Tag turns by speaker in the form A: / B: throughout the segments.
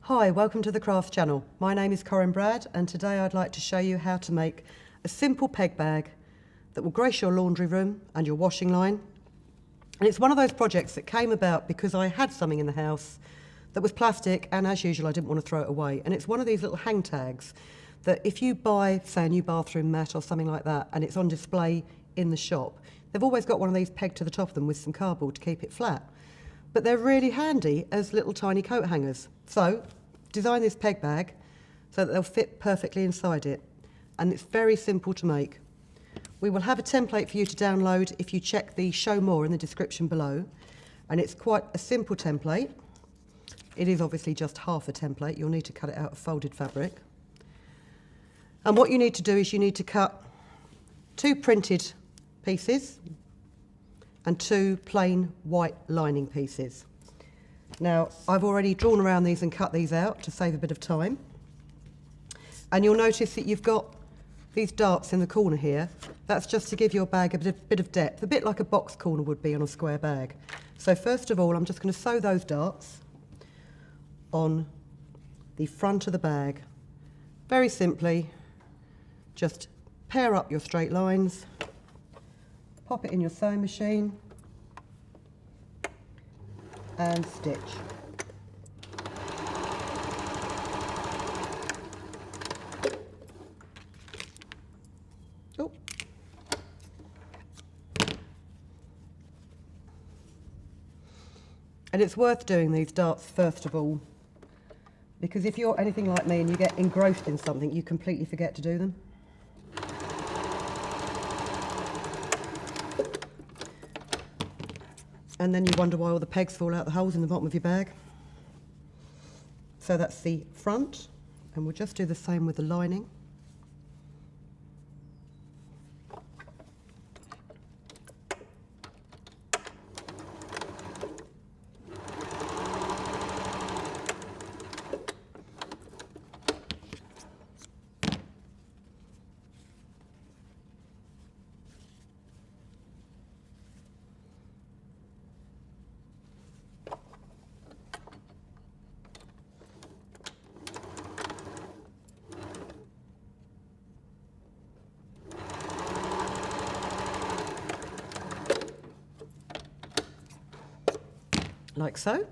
A: Hi, welcome to the Crafts channel. My name is Corinne Brad and today I'd like to show you how to make a simple peg bag that will grace your laundry room and your washing line. And it's one of those projects that came about because I had something in the house that was plastic and as usual I didn't want to throw it away. And it's one of these little hang tags that if you buy, say, a new bathroom mat or something like that and it's on display in the shop, they've always got one of these pegged to the top of them with some cardboard to keep it flat. But they're really handy as little tiny coat hangers. So, design this peg bag so that they'll fit perfectly inside it. And it's very simple to make. We will have a template for you to download if you check the show more in the description below. And it's quite a simple template. It is obviously just half a template. You'll need to cut it out of folded fabric. And what you need to do is you need to cut 2 printed pieces and 2 plain white lining pieces. Now, I've already drawn around these and cut these out to save a bit of time. And you'll notice that you've got these darts in the corner here. That's just to give your bag a bit of depth, a bit like a box corner would be on a square bag. So first of all, I'm just going to sew those darts on the front of the bag. Very simply, just pair up your straight lines, pop it in your sewing machine and stitch. Oh. And it's worth doing these darts first of all, because if you're anything like me and you get engrossed in something, you completely forget to do them. And then you wonder why all the pegs fall out the holes in the bottom of your bag. So that's the front, and we'll just do the same with the lining. Like so.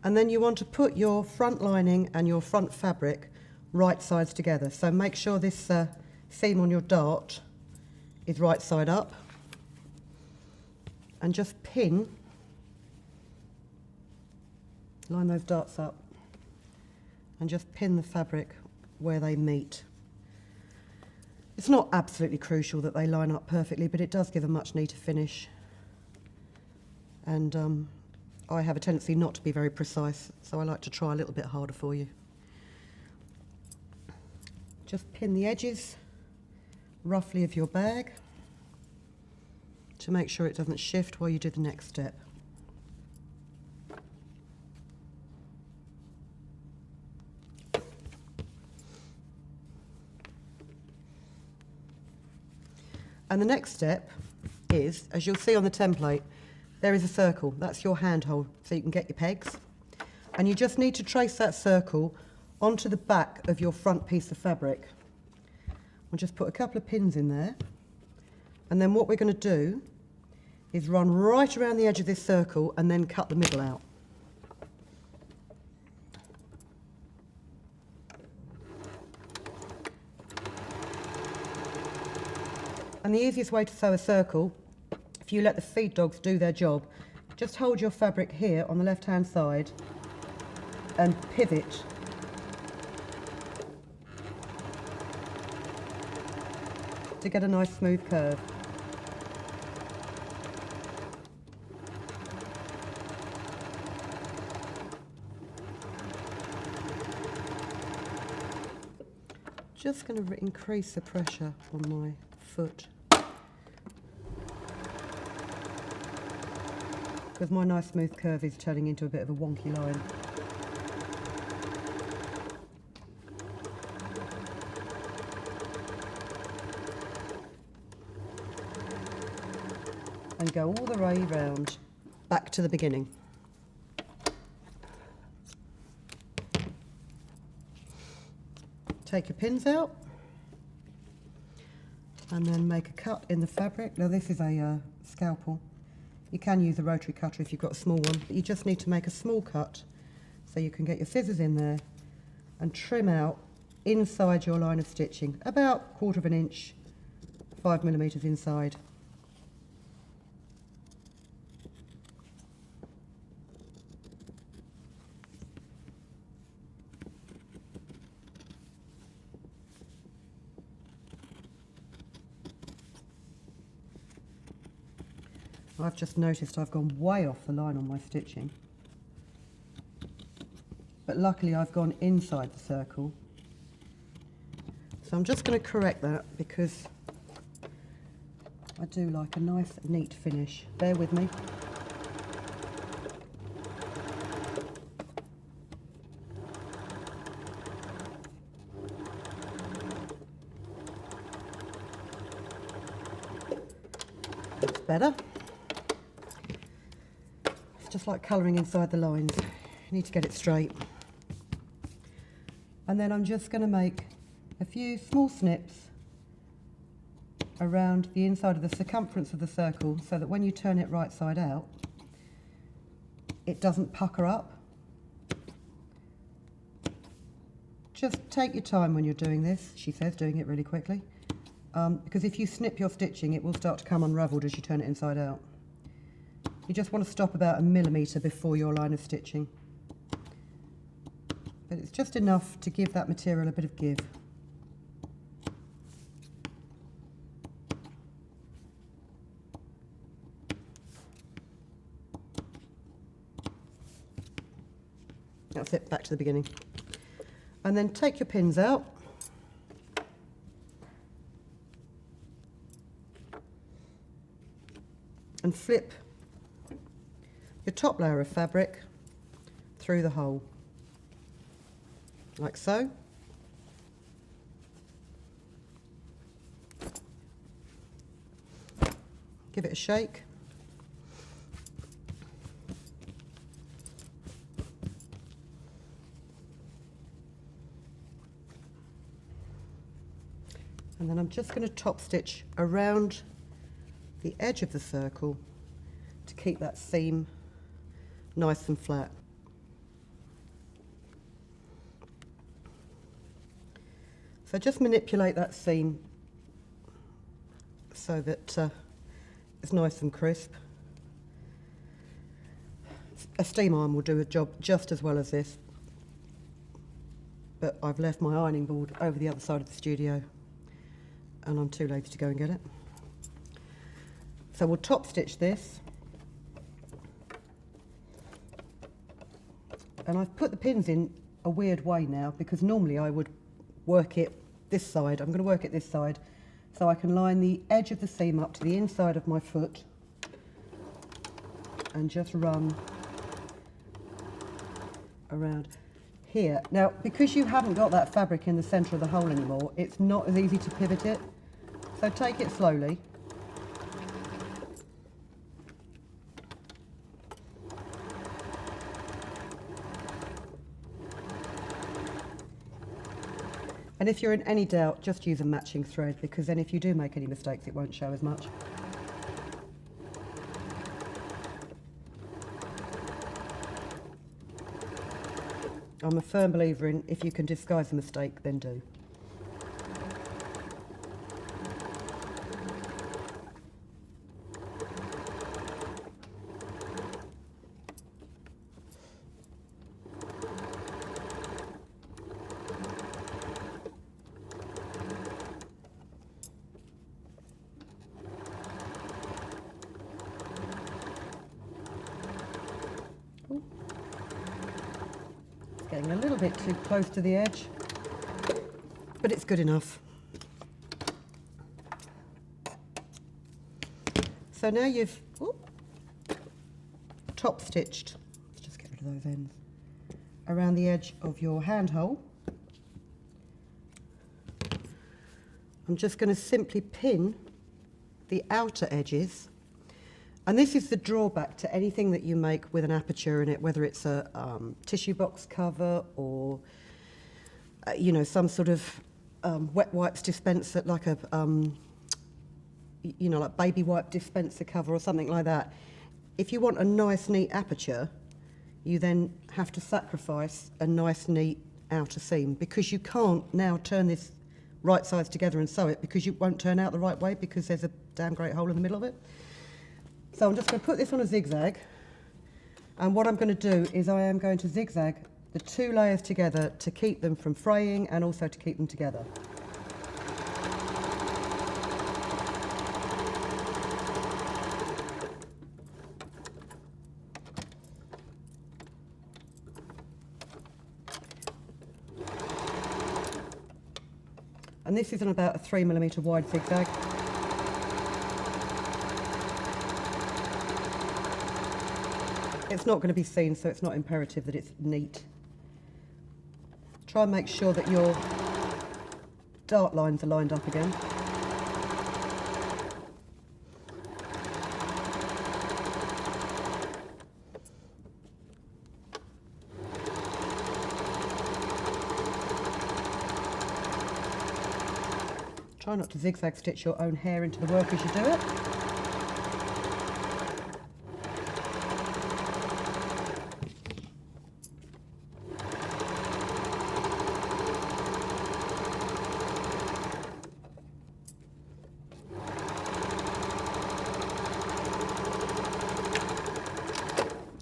A: And then you want to put your front lining and your front fabric right sides together. So make sure this seam on your dart is right side up. And just pin, line those darts up and just pin the fabric where they meet. It's not absolutely crucial that they line up perfectly, but it does give a much neater finish. And I have a tendency not to be very precise, so I like to try a little bit harder for you. Just pin the edges roughly of your bag to make sure it doesn't shift while you do the next step. And the next step is, as you'll see on the template, there is a circle. That's your handhold, so you can get your pegs. And you just need to trace that circle onto the back of your front piece of fabric. We'll just put a couple of pins in there. And then what we're going to do is run right around the edge of this circle and then cut the middle out. And the easiest way to sew a circle, if you let the feed dogs do their job, just hold your fabric here on the left-hand side and pivot to get a nice smooth curve. Just going to increase the pressure on my foot, because my nice smooth curve is turning into a bit of a wonky line. And go all the way round back to the beginning. Take your pins out and then make a cut in the fabric. Now this is a scalpel. You can use a rotary cutter if you've got a small one, but you just need to make a small cut so you can get your scissors in there and trim out inside your line of stitching, about 1/4 inch, 5 millimeters inside. I've just noticed I've gone way off the line on my stitching, but luckily I've gone inside the circle. So I'm just going to correct that because I do like a nice neat finish. Bear with me. That's better. It's just like colouring inside the lines. You need to get it straight. And then I'm just going to make a few small snips around the inside of the circumference of the circle so that when you turn it right side out, it doesn't pucker up. Just take your time when you're doing this, she says, doing it really quickly, because if you snip your stitching, it will start to come unravelled as you turn it inside out. You just want to stop about 1 millimetre before your line of stitching. But it's just enough to give that material a bit of give. That's it, back to the beginning. And then take your pins out. And flip your top layer of fabric through the hole, like so. Give it a shake. And then I'm just going to top stitch around the edge of the circle to keep that seam nice and flat. So just manipulate that seam so that it's nice and crisp. A steam iron will do a job just as well as this, but I've left my ironing board over the other side of the studio and I'm too lazy to go and get it. So we'll top stitch this. And I've put the pins in a weird way now because normally I would work it this side. I'm going to work it this side so I can line the edge of the seam up to the inside of my foot and just run around here. Now, because you haven't got that fabric in the centre of the hole anymore, it's not as easy to pivot it. So take it slowly. And if you're in any doubt, just use a matching thread, because then if you do make any mistakes, it won't show as much. I'm a firm believer in if you can disguise a mistake, then do. Getting a little bit too close to the edge, but it's good enough. So now you've top stitched, let's just get rid of those ends, around the edge of your handhole. I'm just going to simply pin the outer edges. And this is the drawback to anything that you make with an aperture in it, whether it's a tissue box cover or you know, some sort of wet wipes dispenser, like a, you know, like baby wipe dispenser cover or something like that. If you want a nice, neat aperture, you then have to sacrifice a nice, neat outer seam, because you can't now turn this right sides together and sew it, because you won't turn out the right way because there's a damn great hole in the middle of it. So I'm just going to put this on a zigzag, and what I'm going to do is I am going to zigzag the two layers together to keep them from fraying and also to keep them together. And this is on about a 3mm wide zigzag. It's not going to be seen, so it's not imperative that it's neat. Try and make sure that your dart lines are lined up again. Try not to zigzag stitch your own hair into the work as you do it.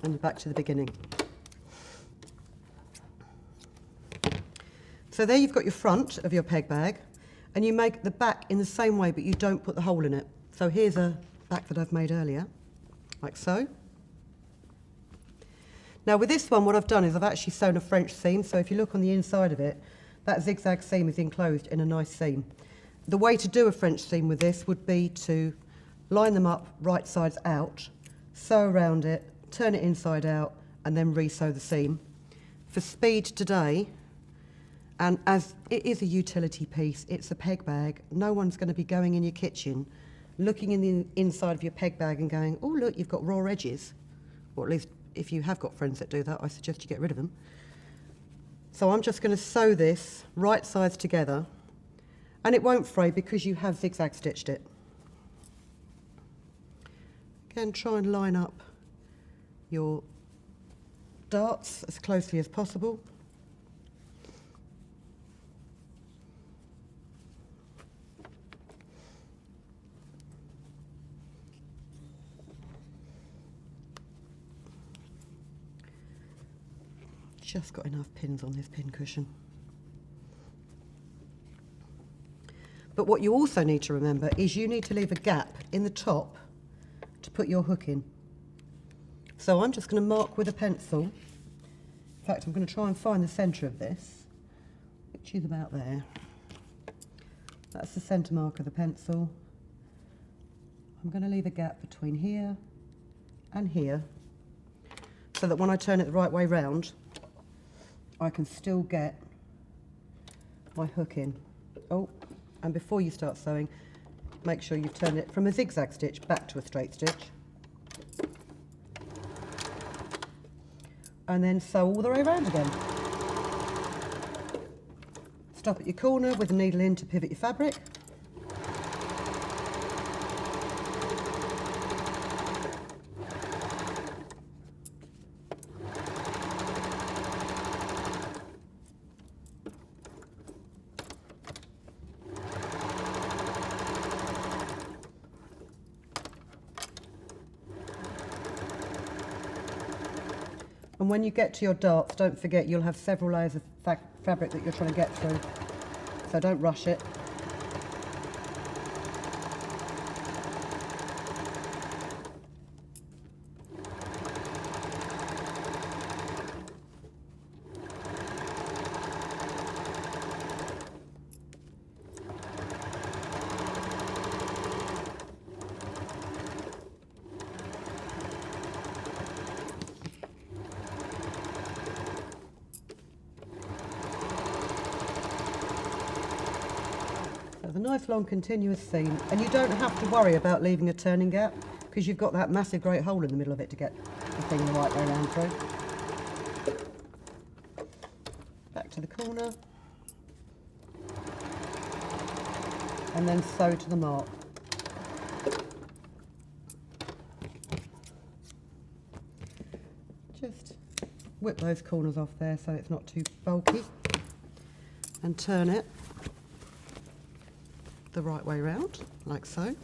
A: And you're back to the beginning. So there you've got your front of your peg bag, and you make the back in the same way, but you don't put the hole in it. So here's a back that I've made earlier, like so. Now with this one, what I've done is I've actually sewn a French seam, so if you look on the inside of it, that zigzag seam is enclosed in a nice seam. The way to do a French seam with this would be to line them up right sides out, sew around it, turn it inside out, and then re-sew the seam. For speed today, and as it is a utility piece, it's a peg bag, no one's going to be going in your kitchen, looking in the inside of your peg bag and going, oh look, you've got raw edges. Or at least if you have got friends that do that, I suggest you get rid of them. So I'm just going to sew this right sides together, and it won't fray because you have zigzag stitched it. Again, try and line up your darts as closely as possible. Just got enough pins on this pin cushion. But what you also need to remember is you need to leave a gap in the top to put your hook in. So I'm just going to mark with a pencil. In fact, I'm going to try and find the centre of this, which is about there. That's the centre mark of the pencil. I'm going to leave a gap between here and here, so that when I turn it the right way round, I can still get my hook in. Oh, and before you start sewing, make sure you've turned it from a zigzag stitch back to a straight stitch. And then sew all the way around again. Stop at your corner with the needle in to pivot your fabric. And when you get to your darts, don't forget you'll have several layers of fabric that you're trying to get through, so don't rush it. A nice long continuous seam, and you don't have to worry about leaving a turning gap because you've got that massive great hole in the middle of it to get the thing the right way around through. Back to the corner. and then sew to the mark. Just whip those corners off there so it's not too bulky, and turn it the right way round, like so.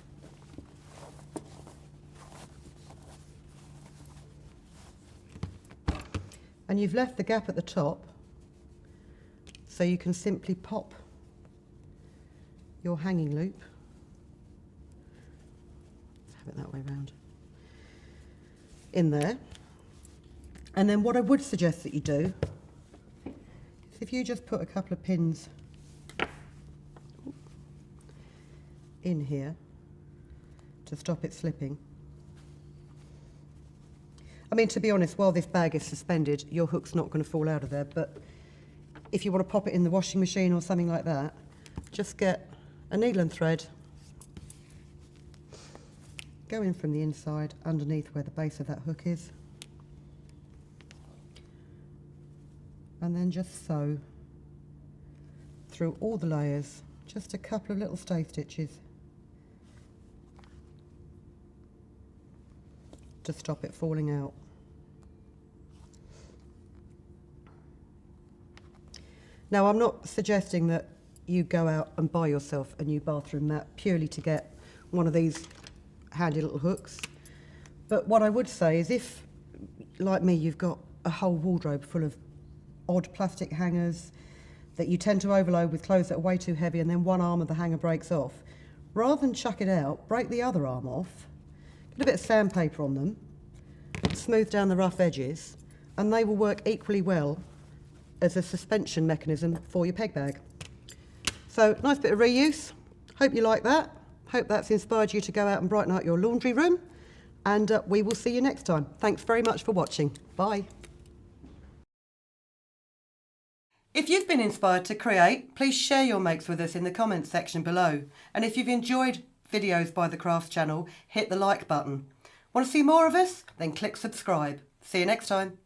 A: And you've left the gap at the top, so you can simply pop your hanging loop, let's have it that way round, in there. And then what I would suggest that you do is if you just put a couple of pins in here to stop it slipping. I mean, to be honest, while this bag is suspended, your hook's not going to fall out of there, but if you want to pop it in the washing machine or something like that, just get a needle and thread, go in from the inside underneath where the base of that hook is, and then just sew through all the layers, just a couple of little stay stitches to stop it falling out. Now, I'm not suggesting that you go out and buy yourself a new bathroom mat purely to get one of these handy little hooks, but what I would say is if, like me, you've got a whole wardrobe full of odd plastic hangers that you tend to overload with clothes that are way too heavy, and then one arm of the hanger breaks off, rather than chuck it out, break the other arm off, get a bit of sandpaper on them, smooth down the rough edges, and they will work equally well as a suspension mechanism for your peg bag. So, nice bit of reuse. Hope you like that. Hope that's inspired you to go out and brighten up your laundry room, and we will see you next time. Thanks very much for watching. Bye. If you've been inspired to create, please share your makes with us in the comments section below. And if you've enjoyed videos by the Crafts channel, hit the like button. Want to see more of us? Then click subscribe. See you next time.